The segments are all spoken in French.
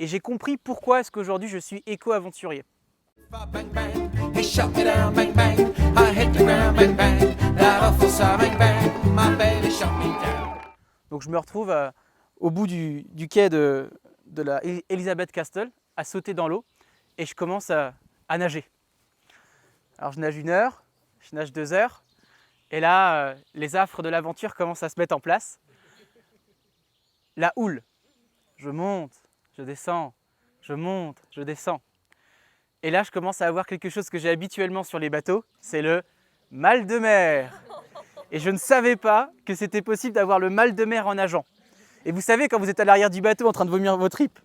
et j'ai compris pourquoi est-ce qu'aujourd'hui je suis éco-aventurier. Bang bang, he shot me down, bang bang. I hit the ground, bang bang. That awful sound, bang bang. My baby shot me down. Donc je me retrouve au bout du quai de la Elizabeth Castle, à sauter dans l'eau, et je commence à nager. Alors je nage 1 heure, je nage 2 heures, et là les affres de l'aventure commencent à se mettre en place. La houle, je monte, je descends, je monte, je descends. Et là je commence à avoir quelque chose que j'ai habituellement sur les bateaux, c'est le mal de mer. Et je ne savais pas que c'était possible d'avoir le mal de mer en nageant. Et vous savez, quand vous êtes à l'arrière du bateau en train de vomir vos tripes,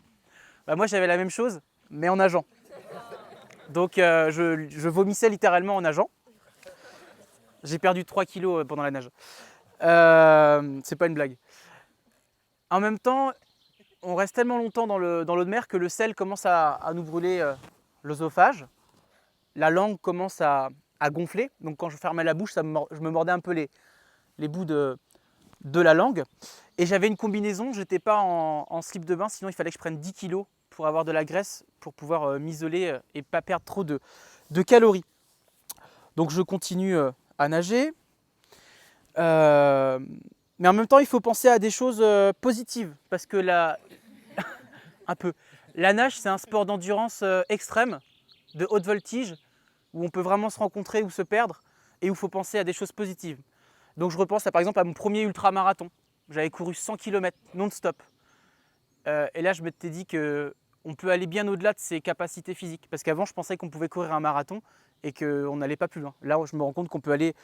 bah moi j'avais la même chose, mais en nageant. Donc je vomissais littéralement en nageant. J'ai perdu 3 kilos pendant la nage. C'est pas une blague. En même temps, on reste tellement longtemps dans l'eau de mer que le sel commence à nous brûler l'œsophage. La langue commence à gonfler. Donc quand je fermais la bouche, je me mordais un peu les bouts de la langue. Et j'avais une combinaison, je n'étais pas en slip de bain, sinon il fallait que je prenne 10 kilos pour avoir de la graisse, pour pouvoir m'isoler et pas perdre trop de calories. Donc je continue à nager. Mais en même temps, il faut penser à des choses positives, parce que la nage, c'est un sport d'endurance extrême, de haute voltige, où on peut vraiment se rencontrer ou se perdre, et où il faut penser à des choses positives. Donc je repense par exemple à mon premier ultramarathon. J'avais couru 100 km non-stop. Et là, je m'étais dit qu'on peut aller bien au-delà de ses capacités physiques, parce qu'avant, je pensais qu'on pouvait courir un marathon et qu'on n'allait pas plus loin. Là, je me rends compte qu'on peut aller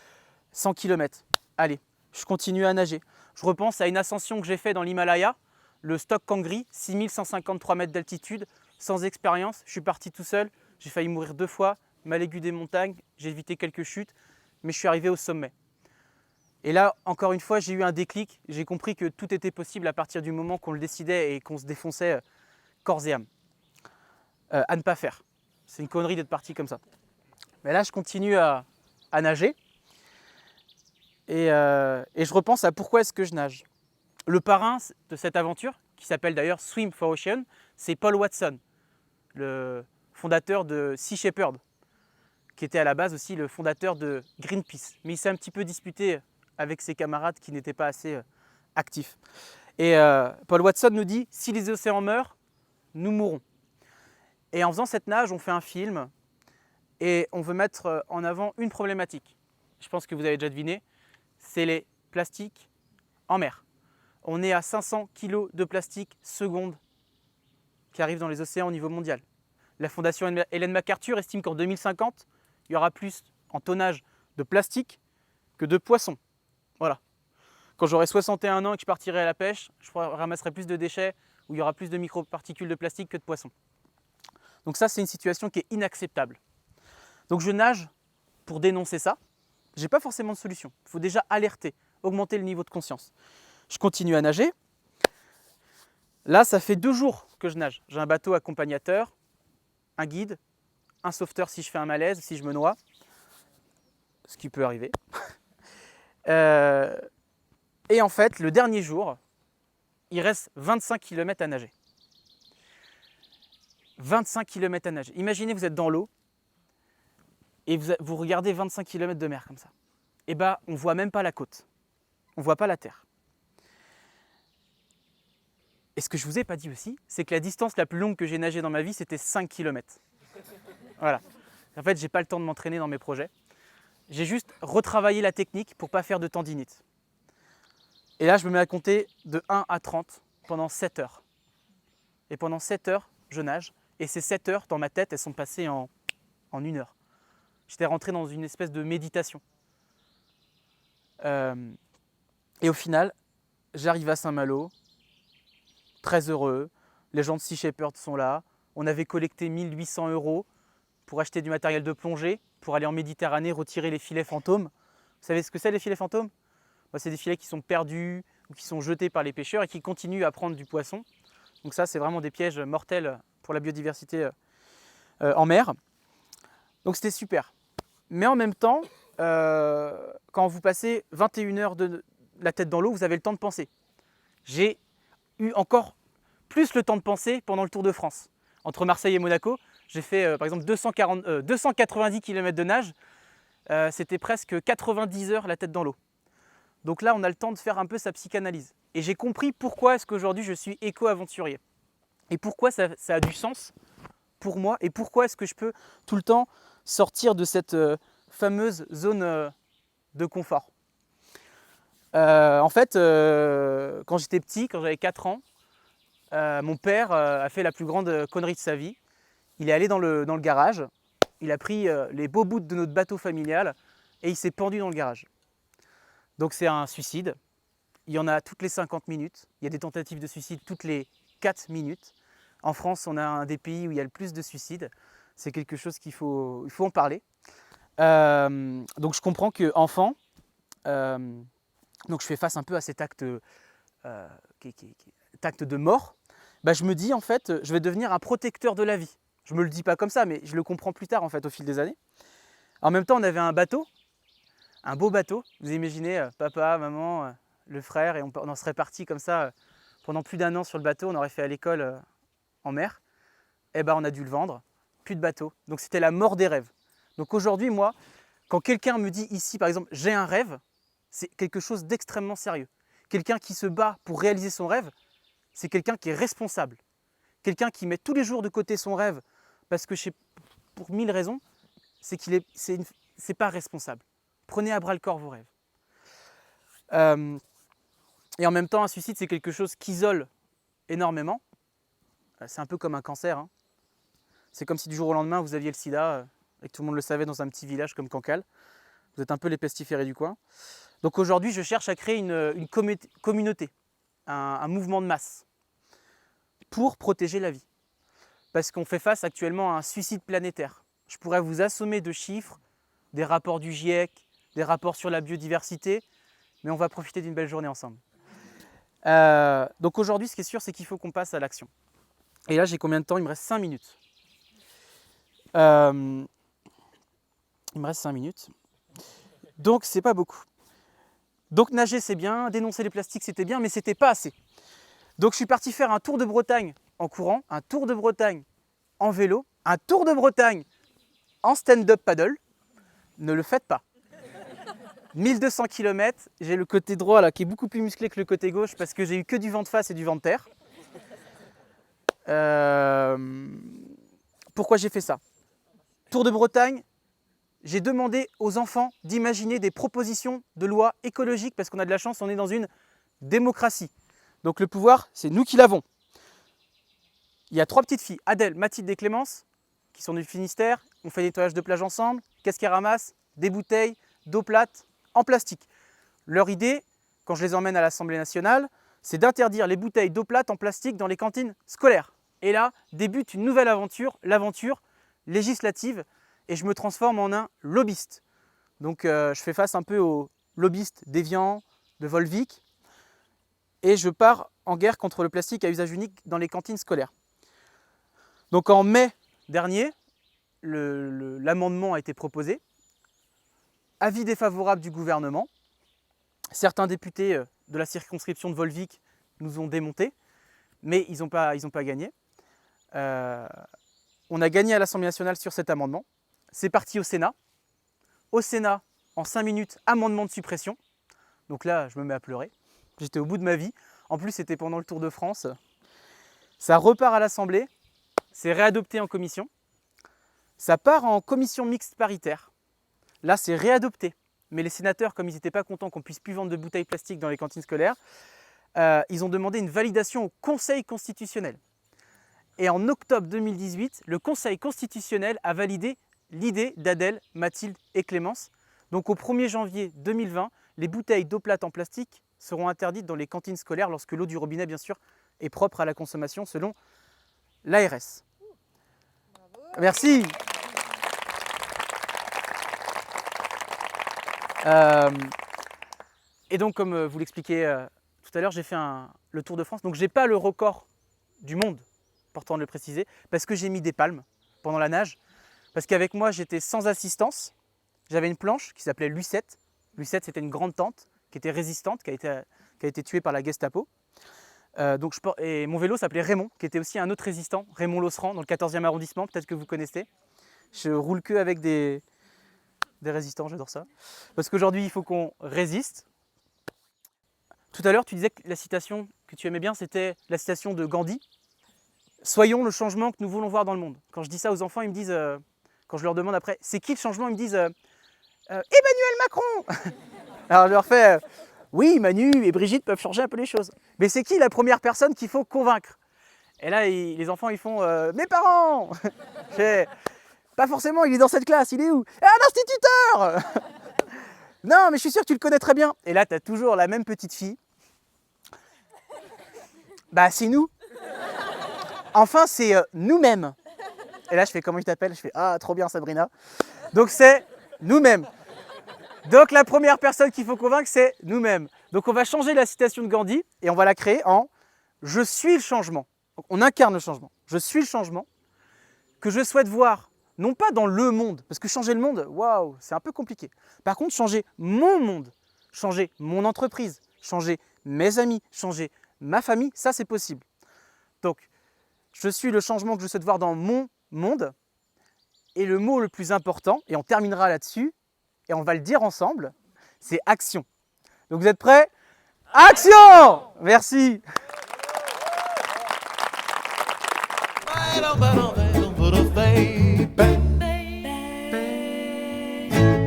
100 km. Allez, je continue à nager. Je repense à une ascension que j'ai faite dans l'Himalaya, le Stok Kangri, 6153 mètres d'altitude, sans expérience. Je suis parti tout seul, j'ai failli mourir 2 fois, mal aigu des montagnes, j'ai évité quelques chutes, mais je suis arrivé au sommet. Et là, encore une fois, j'ai eu un déclic. J'ai compris que tout était possible à partir du moment qu'on le décidait et qu'on se défonçait corps et âme. À ne pas faire. C'est une connerie d'être parti comme ça. Mais là, je continue à nager. Et je repense à pourquoi est-ce que je nage. Le parrain de cette aventure, qui s'appelle d'ailleurs Swim for Ocean, c'est Paul Watson, le fondateur de Sea Shepherd, qui était à la base aussi le fondateur de Greenpeace. Mais il s'est un petit peu disputé avec ses camarades qui n'étaient pas assez actifs. Et Paul Watson nous dit « Si les océans meurent, nous mourrons ». Et en faisant cette nage, on fait un film et on veut mettre en avant une problématique. Je pense que vous avez déjà deviné, c'est les plastiques en mer. On est à 500 kg de plastique seconde qui arrivent dans les océans au niveau mondial. La fondation Ellen MacArthur estime qu'en 2050, il y aura plus en tonnage de plastique que de poissons. Voilà. Quand j'aurai 61 ans et que je partirai à la pêche, je ramasserai plus de déchets où il y aura plus de microparticules de plastique que de poissons. Donc ça, c'est une situation qui est inacceptable. Donc je nage pour dénoncer ça. Je n'ai pas forcément de solution. Il faut déjà alerter, augmenter le niveau de conscience. Je continue à nager. Là, ça fait 2 jours que je nage. J'ai un bateau accompagnateur, un guide, un sauveteur si je fais un malaise, si je me noie, ce qui peut arriver. Et en fait, le dernier jour, il reste 25 km à nager. 25 km à nager. Imaginez, vous êtes dans l'eau et vous regardez 25 km de mer comme ça. Et bien, on ne voit même pas la côte. On ne voit pas la terre. Et ce que je ne vous ai pas dit aussi, c'est que la distance la plus longue que j'ai nagée dans ma vie, c'était 5 km. Voilà. En fait, je n'ai pas le temps de m'entraîner dans mes projets. J'ai juste retravaillé la technique pour ne pas faire de tendinite. Et là, je me mets à compter de 1 à 30 pendant 7 heures. Et pendant 7 heures, je nage. Et ces 7 heures, dans ma tête, elles sont passées en 1 heure. J'étais rentré dans une espèce de méditation. Et au final, j'arrive à Saint-Malo, très heureux. Les gens de Sea Shepherd sont là. On avait collecté 1800 € pour acheter du matériel de plongée, pour aller en Méditerranée retirer les filets fantômes. Vous savez ce que c'est les filets fantômes ? C'est des filets qui sont perdus ou qui sont jetés par les pêcheurs et qui continuent à prendre du poisson. Donc ça, c'est vraiment des pièges mortels pour la biodiversité en mer. Donc c'était super. Mais en même temps, quand vous passez 21 heures de la tête dans l'eau, vous avez le temps de penser. J'ai eu encore plus le temps de penser pendant le Tour de France. Entre Marseille et Monaco, j'ai fait par exemple 290 km de nage. C'était presque 90 heures la tête dans l'eau. Donc là, on a le temps de faire un peu sa psychanalyse. Et j'ai compris pourquoi est-ce qu'aujourd'hui je suis éco-aventurier. Et pourquoi ça a du sens pour moi. Et pourquoi est-ce que je peux tout le temps sortir de cette fameuse zone de confort. En fait, quand j'étais petit, quand j'avais 4 ans, mon père a fait la plus grande connerie de sa vie. Il est allé dans le garage, il a pris les beaux bouts de notre bateau familial et il s'est pendu dans le garage. Donc c'est un suicide. Il y en a toutes les 50 minutes. Il y a des tentatives de suicide toutes les 4 minutes. En France, on a un des pays où il y a le plus de suicides. C'est quelque chose qu'il faut en parler. Donc je comprends qu'enfant, donc je fais face un peu à cet acte, acte de mort. Bah, je me dis en fait, je vais devenir un protecteur de la vie. Je ne me le dis pas comme ça, mais je le comprends plus tard en fait au fil des années. En même temps, on avait un bateau, un beau bateau. Vous imaginez, papa, maman, le frère, et on en serait parti comme ça pendant plus d'1 an sur le bateau. On aurait fait à l'école en mer. Et ben, on a dû le vendre. Plus de bateau. Donc c'était la mort des rêves. Donc aujourd'hui, moi, quand quelqu'un me dit ici, par exemple, j'ai un rêve, c'est quelque chose d'extrêmement sérieux. Quelqu'un qui se bat pour réaliser son rêve, c'est quelqu'un qui est responsable. Quelqu'un qui met tous les jours de côté son rêve parce que pour 1000 raisons, c'est qu'il c'est pas responsable. Prenez à bras le corps vos rêves. Et en même temps, un suicide, c'est quelque chose qui isole énormément. C'est un peu comme un cancer. Hein. C'est comme si du jour au lendemain, vous aviez le sida et que tout le monde le savait dans un petit village comme Cancale. Vous êtes un peu les pestiférés du coin. Donc aujourd'hui, je cherche à créer une communauté, un mouvement de masse pour protéger la vie. Parce qu'on fait face actuellement à un suicide planétaire. Je pourrais vous assommer de chiffres, des rapports du GIEC, des rapports sur la biodiversité, mais on va profiter d'une belle journée ensemble. Donc aujourd'hui, ce qui est sûr, c'est qu'il faut qu'on passe à l'action. Et là, j'ai combien de temps? Il me reste 5 minutes. Il me reste 5 minutes. Donc, c'est pas beaucoup. Donc, nager, c'est bien. Dénoncer les plastiques, c'était bien, mais c'était pas assez. Donc, je suis parti faire un tour de Bretagne en courant, un tour de Bretagne en vélo, un tour de Bretagne en stand-up paddle. Ne le faites pas. 1200 km, j'ai le côté droit là qui est beaucoup plus musclé que le côté gauche parce que j'ai eu que du vent de face et du vent de terre. Pourquoi j'ai fait ça? Tour de Bretagne, j'ai demandé aux enfants d'imaginer des propositions de loi écologiques parce qu'on a de la chance, on est dans une démocratie. Donc le pouvoir, c'est nous qui l'avons. Il y a 3 petites filles, Adèle, Mathilde et Clémence, qui sont du Finistère. On fait des nettoyage de plage ensemble. Qu'est-ce qu'elles ramassent? Des bouteilles d'eau plate en plastique. Leur idée, quand je les emmène à l'Assemblée nationale, c'est d'interdire les bouteilles d'eau plate en plastique dans les cantines scolaires. Et là, débute une nouvelle aventure, l'aventure législative, et je me transforme en un lobbyiste. Donc je fais face un peu aux lobbyistes d'Evian, de Volvic, et je pars en guerre contre le plastique à usage unique dans les cantines scolaires. Donc en mai dernier, l'amendement a été proposé, avis défavorable du gouvernement. Certains députés de la circonscription de Volvic nous ont démonté, mais ils n'ont pas gagné. On a gagné à l'Assemblée nationale sur cet amendement. C'est parti au Sénat. Au Sénat, en 5 minutes, amendement de suppression. Donc là, je me mets à pleurer. J'étais au bout de ma vie. En plus, c'était pendant le Tour de France. Ça repart à l'Assemblée. C'est réadopté en commission. Ça part en commission mixte paritaire. Là, c'est réadopté. Mais les sénateurs, comme ils n'étaient pas contents qu'on ne puisse plus vendre de bouteilles plastiques dans les cantines scolaires, ils ont demandé une validation au Conseil constitutionnel. Et en octobre 2018, le Conseil constitutionnel a validé l'idée d'Adèle, Mathilde et Clémence. Donc au 1er janvier 2020, les bouteilles d'eau plate en plastique seront interdites dans les cantines scolaires lorsque l'eau du robinet, bien sûr, est propre à la consommation selon l'ARS. Merci. Et donc, comme vous l'expliquiez tout à l'heure, j'ai fait le Tour de France. Donc, je n'ai pas le record du monde, important de le préciser, parce que j'ai mis des palmes pendant la nage. Parce qu'avec moi, j'étais sans assistance. J'avais une planche qui s'appelait Lucette. Lucette, c'était une grande tante qui était résistante, qui a été tuée par la Gestapo. Et mon vélo s'appelait Raymond, qui était aussi un autre résistant, Raymond Losserand, dans le 14e arrondissement, peut-être que vous connaissez. Je roule que avec des résistants, j'adore ça. Parce qu'aujourd'hui, il faut qu'on résiste. Tout à l'heure, tu disais que la citation que tu aimais bien, c'était la citation de Gandhi. Soyons le changement que nous voulons voir dans le monde. Quand je dis ça aux enfants, ils me disent, quand je leur demande après, c'est qui le changement, ils me disent Emmanuel Macron. Alors je leur fais, oui, Manu et Brigitte peuvent changer un peu les choses. Mais c'est qui la première personne qu'il faut convaincre? Et là, les enfants, ils font, mes parents. Je fais, pas forcément, il est dans cette classe, il est où? Un instituteur. Non, mais je suis sûr que tu le connais très bien. Et là, tu as toujours la même petite fille. Bah, c'est nous. Enfin, c'est nous-mêmes. Et là, je fais, comment il t'appelle? Je fais, ah, trop bien, Sabrina. Donc, c'est nous-mêmes. Donc, la première personne qu'il faut convaincre, c'est nous-mêmes. Donc, on va changer la citation de Gandhi et on va la créer en « Je suis le changement ». Donc, on incarne le changement. Je suis le changement que je souhaite voir, non pas dans le monde, parce que changer le monde, waouh, c'est un peu compliqué. Par contre, changer mon monde, changer mon entreprise, changer mes amis, changer ma famille, ça, c'est possible. Donc, je suis le changement que je souhaite voir dans mon monde. Et le mot le plus important, et on terminera là-dessus, et on va le dire ensemble, c'est action. Donc vous êtes prêts? Action! Merci. Bye,